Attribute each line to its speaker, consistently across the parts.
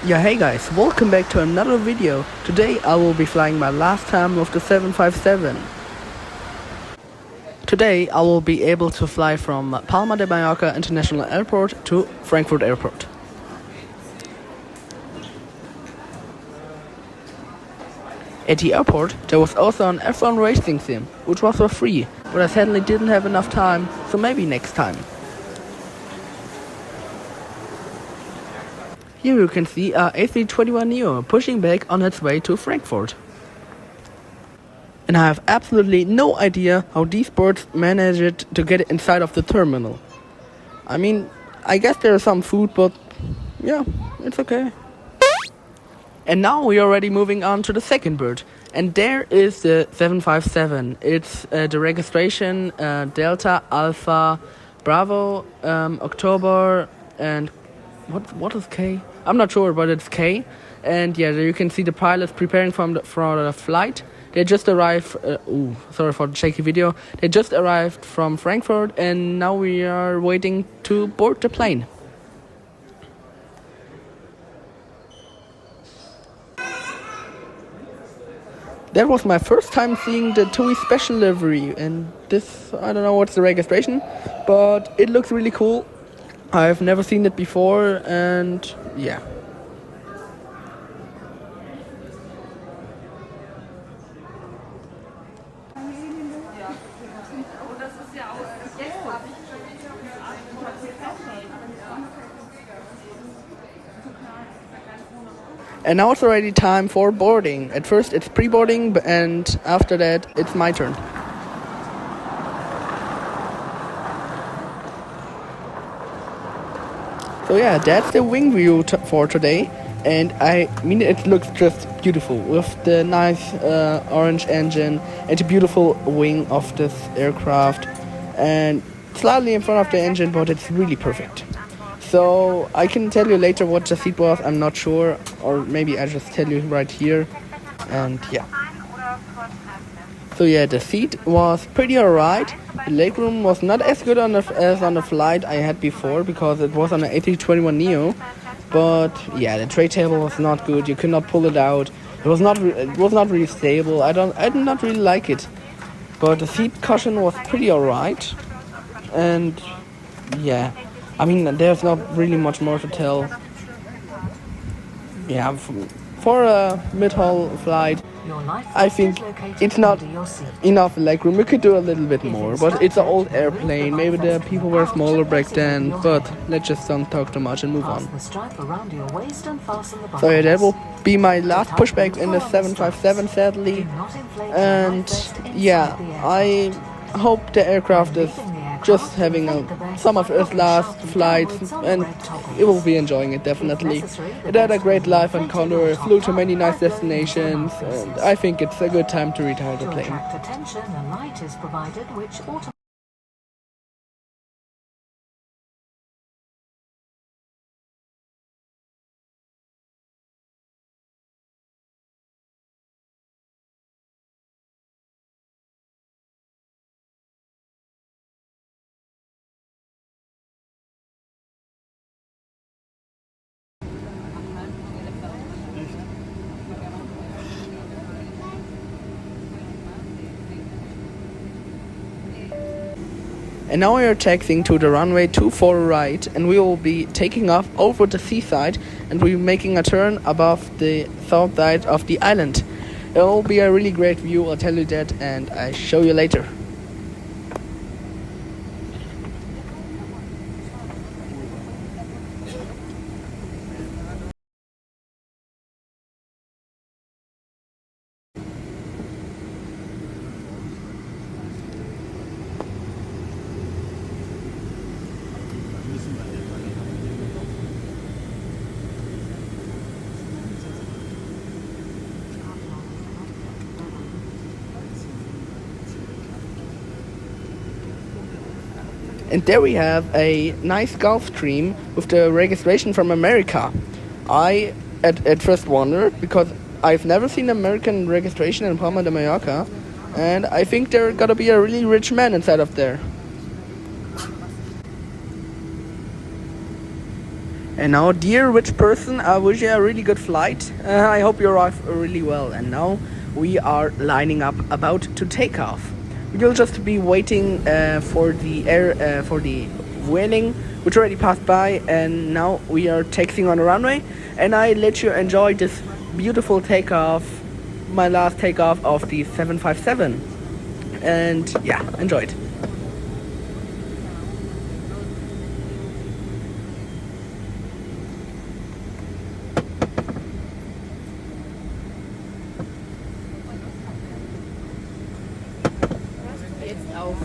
Speaker 1: Yeah, hey guys, welcome back to another video. Today I will be flying my last time with the 757. Today I will be able to fly from Palma de Mallorca International Airport to Frankfurt Airport. At the airport there was also an F1 racing sim, which was for free, but I sadly didn't have enough time, so maybe next time. Here you can see a A321neo pushing back on its way to Frankfurt. And I have absolutely no idea how these birds managed to get inside of the terminal. I mean, I guess there's some food, but yeah, it's okay. And now we are already moving on to the second bird. And there is the 757. It's the registration Delta Alpha Bravo October and what is K? I'm not sure, but it's K. And yeah, you can see the pilots preparing for the flight. They just arrived. Sorry for the shaky video. They just arrived from Frankfurt, and now we are waiting to board the plane. That was my first time seeing the TUI special livery, and this, I don't know what's the registration, but it looks really cool. I've never seen it before, and yeah. And now it's already time for boarding. At first it's pre-boarding, and after that it's my turn. So yeah, that's the wing view for today. And I mean, it looks just beautiful with the nice orange engine and the beautiful wing of this aircraft. And slightly in front of the engine, but it's really perfect. So I can tell you later what the seat was, I'm not sure, or maybe I just tell you right here. And yeah. So yeah, the seat was pretty alright. The legroom was not as good as on the flight I had before, because it was on an A321neo. But yeah, the tray table was not good. You could not pull it out. It was not really stable. I did not really like it. But the seat cushion was pretty alright. And yeah, I mean, there's not really much more to tell. Yeah, for a mid-haul flight, I think it's not enough legroom. We could do a little bit more, but it's an old airplane. Maybe the people were smaller back then, but let's just don't talk too much and move on. So yeah, that will be my last pushback in the 757, sadly. And yeah, I hope the aircraft is just having some of its last flights, and it will be enjoying it definitely. It had a great life on Condor, flew to many nice destinations, and I think it's a good time to retire the plane. And now we are taxiing to the runway 24 right, and we will be taking off over the seaside, and we'll be making a turn above the south side of the island. It will be a really great view, I'll tell you that, and I'll show you later. And there we have a nice Gulfstream with the registration from America. I at first wondered, because I've never seen American registration in Palma de Mallorca, and I think there gotta be a really rich man inside of there. And now, dear rich person, I wish you a really good flight. I hope you arrive really well. And now we are lining up about to take off. We'll just be waiting for the whaling, which already passed by, and now we are taxiing on the runway. And I let you enjoy this beautiful takeoff, my last takeoff of the 757. And yeah, enjoy it. Jetzt auf.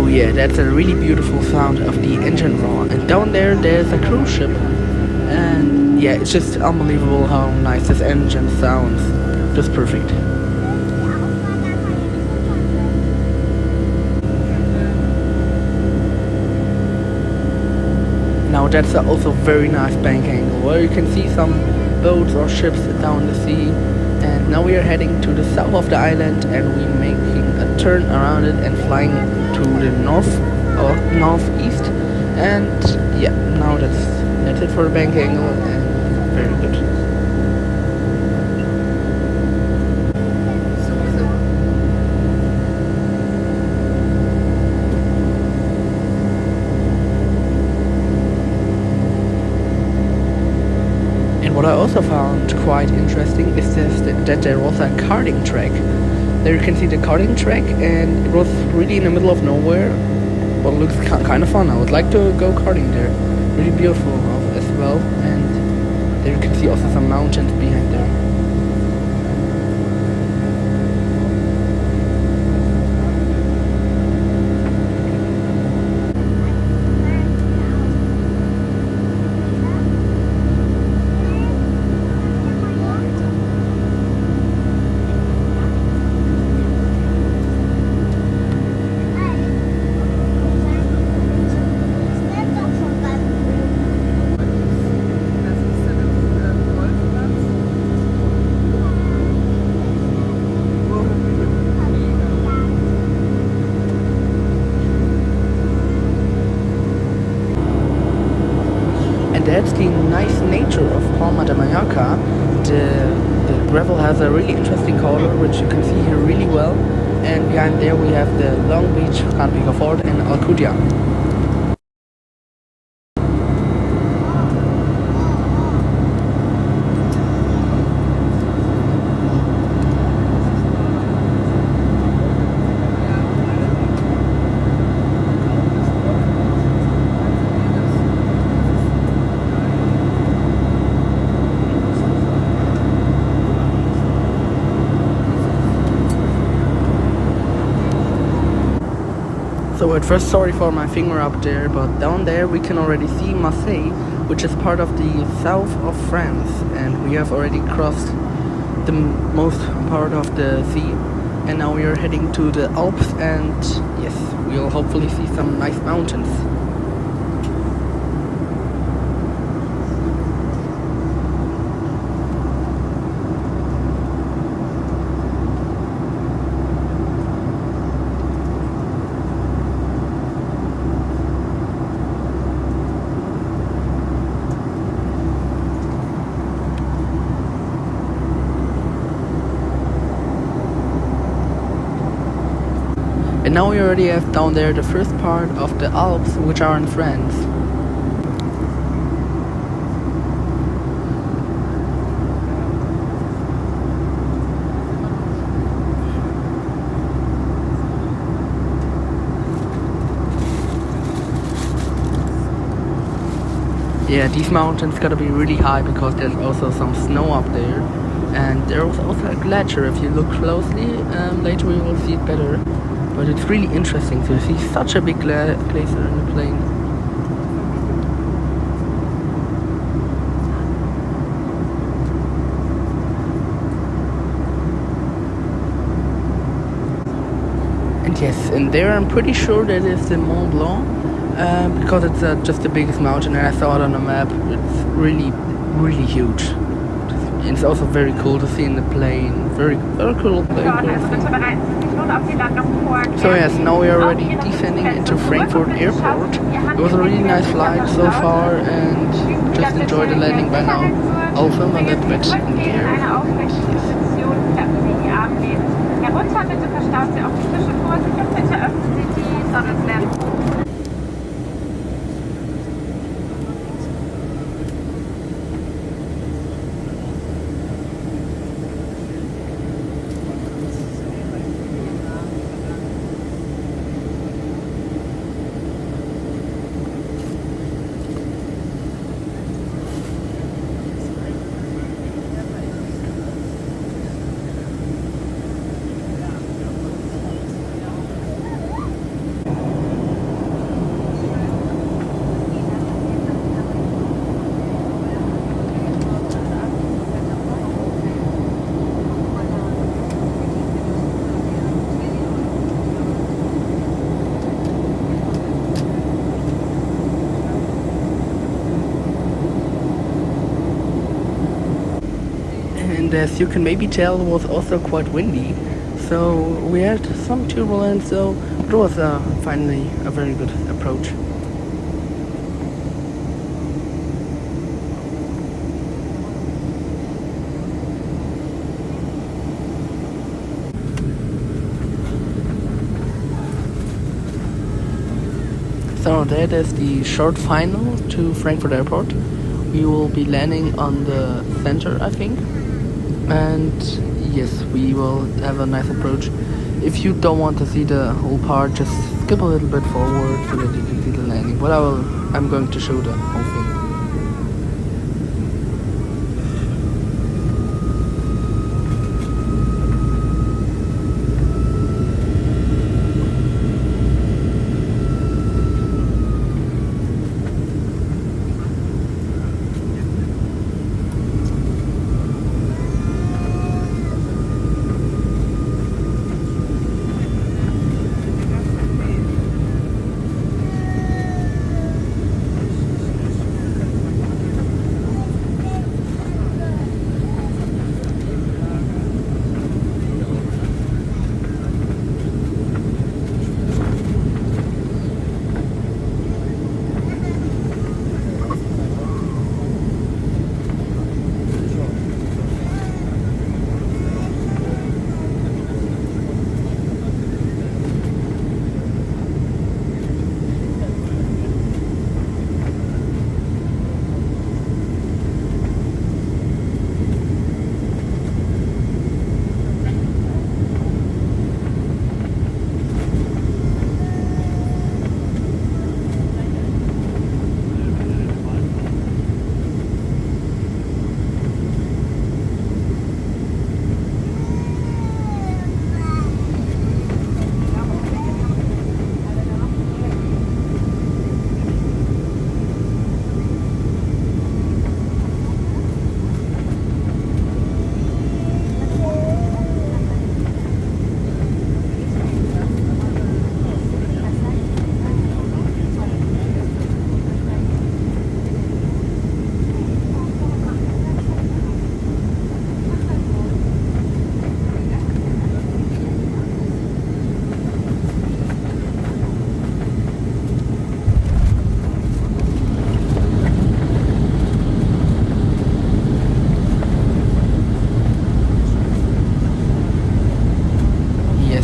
Speaker 1: Yeah, that's a really beautiful sound of the engine roar. And down there's a cruise ship. And yeah, it's just unbelievable how nice this engine sounds. Just perfect. Now that's also very nice bank angle where you can see some boats or ships down the sea. And now we are heading to the south of the island, and we're making a turn around it and flying to the north or northeast. And yeah, now that's it for the bank angle, and very good. What I also found quite interesting is that there was a karting track. There you can see the karting track, and it was really in the middle of nowhere. But it looks kind of fun. I would like to go karting there. Really beautiful as well. And there you can see also some mountains behind there. That's the nice nature of Palma de Mallorca. The gravel has a really interesting color, which you can see here really well. And behind there we have the Long Beach, Gran Picafort and Alcudia. So at first, sorry for my finger up there, but down there we can already see Marseille, which is part of the south of France, and we have already crossed the most part of the sea, and now we are heading to the Alps, and yes, we'll hopefully see some nice mountains. And now we already have down there the first part of the Alps, which are in France. Yeah, these mountains gotta be really high because there's also some snow up there. And there's also a glacier. If you look closely, later we will see it better. But it's really interesting to see such a big glacier in the plane. And yes, and there I'm pretty sure that is the Mont Blanc, because it's just the biggest mountain, and I saw it on the map. It's really, really huge. And it's also very cool to see in the plane. Very cool plane. So yes, now we are already descending into Frankfurt Airport. It was a really nice flight so far, and just enjoy the landing by now. I'll film a little bit in the air.
Speaker 2: Herunter bitte verstauen Sie auch die Tische vor sich und bitte öffnen Sie die Sonnenflächen.
Speaker 1: And as you can maybe tell, it was also quite windy, so we had some turbulence, so it was finally a very good approach. So that is the short final to Frankfurt Airport. We will be landing on the center, I think. And yes, we will have a nice approach. If you don't want to see the whole part, just skip a little bit forward so that you can see the landing. But I'm going to show the whole thing.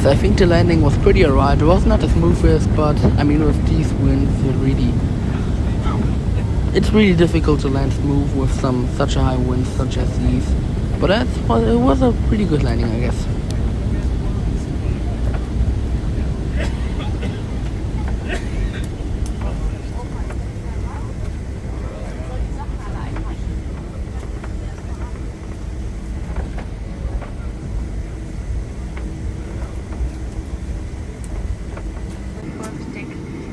Speaker 1: yes, I think the landing was pretty alright. It was not the smoothest, but I mean with these winds, it's really difficult to land smooth with such a high winds such as these. But it was a pretty good landing, I guess.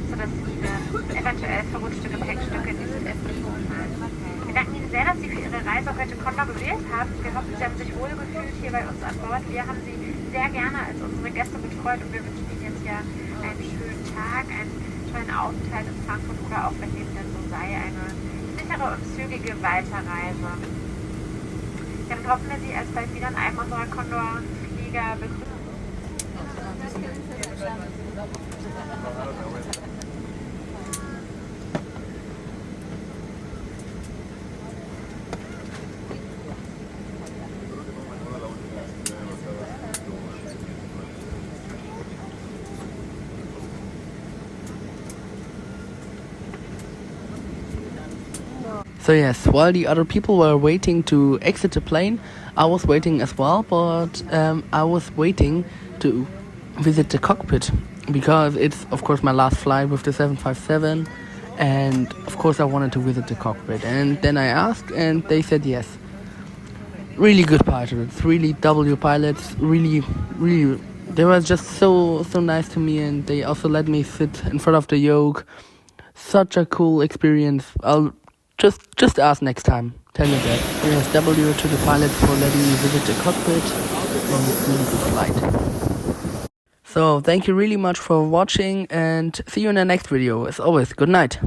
Speaker 2: Sodass Ihnen eventuell verrutschte Gepäckstücke in dieses Essen fallen. Wir danken Ihnen sehr, dass Sie für Ihre Reise heute Condor gewählt haben. Wir hoffen, Sie haben sich wohlgefühlt hier bei uns an Bord. Wir haben Sie sehr gerne als unsere Gäste betreut und wir wünschen Ihnen jetzt hier einen schönen Tag, einen tollen Aufenthalt in Frankfurt oder auch, wenn dem denn so sei, eine sichere und zügige Weiterreise. Damit hoffen wir Sie alsbald wieder in einem unserer Condor-Flieger begrüßen.
Speaker 1: So yes, while the other people were waiting to exit the plane, I was waiting as well, but I was waiting to visit the cockpit because it's of course my last flight with the 757, and of course I wanted to visit the cockpit. And then I asked and they said yes. Really good pilots, really W pilots, really they were just so nice to me, and they also let me sit in front of the yoke. Such a cool experience. I'll just ask next time. Tell me that. Yes, W to the pilots for letting me visit the cockpit, and it's really good flight. So thank you really much for watching, and see you in the next video. As always, good night.